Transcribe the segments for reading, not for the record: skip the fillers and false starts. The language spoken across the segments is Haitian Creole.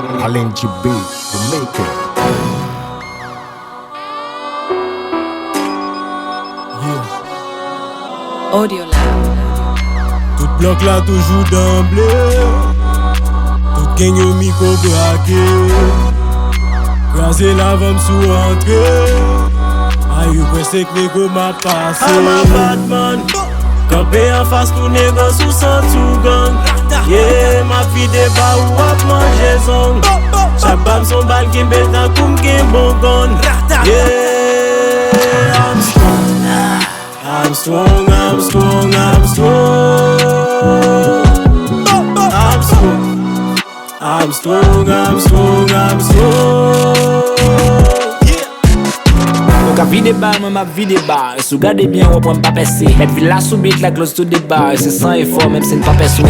alanvè, the maker. Audio Lab. Tout bloc là toujours d'emblée. Tout gang yo micro braqué. Crasé la vame sous entrée. Aïe yo presque que go m'a passé. I'm a bad man. Kanpe anfas pou nego sou santiw gang. Yeah, ma vie débat ou ap manje zong. Chak bam son bal ki bel tan koum ki bon gon. Yeah, I'm strong. I'm strong, I'm strong, I'm strong. I'm strong. I'm strong, I'm strong, I'm strong. Ka vide bar, moi m'a vide bar. Sou gade bien, ou pas passer. Mettre villa sous beat, la close tout débat. C'est sans effort, même si n'est pas perçu.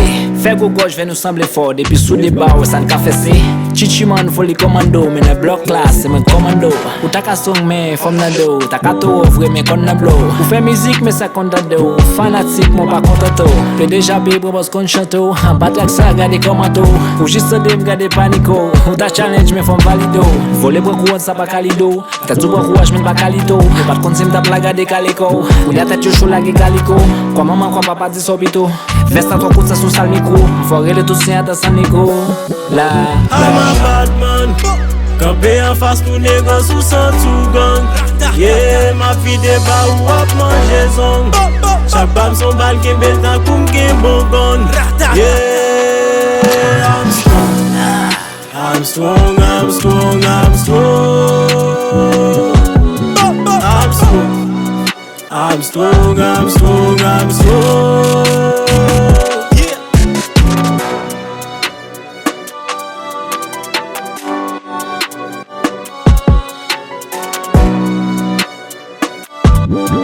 Faire go gauche, vais nous sembler fort. Depuis sous les bars, ça ne ka fessé. Chichi man, faut les commando. Mais le bloc class, c'est mon commando. Ou ta ka song, mais femme nan do. Ta ka to ouvre, mais kon nan blow. Ou fait musique, mais ça compte do. Fanatique, mon pas content. Le déjà bé, propose qu'on chante. En battre avec ça, gade commento. Ou juste de m'gade panico. Ou ta challenge, mais femme valido. Voler beaucoup, ça pas calido. Ta tout bon courage, mais pas calido. Par contre, si m'ta plaga de calico. Ou la tête yo chou la calico. Quoi maman, quoi papa dit sobito. Veste à trois coups, ça sous sale micro. Forer le tout sien dans sa micro. La. I'm a bad man. Kanpe anfas pou nego sou santiw gang. Yeah, ma vie débat ou ap manje zong. Chak bam son bal ki bel tan koum ki bon gon. Yeah, I'm strong. I'm strong, I'm strong, I'm strong. I'm strong. I'm strong, I'm strong, I'm strong. Yeah.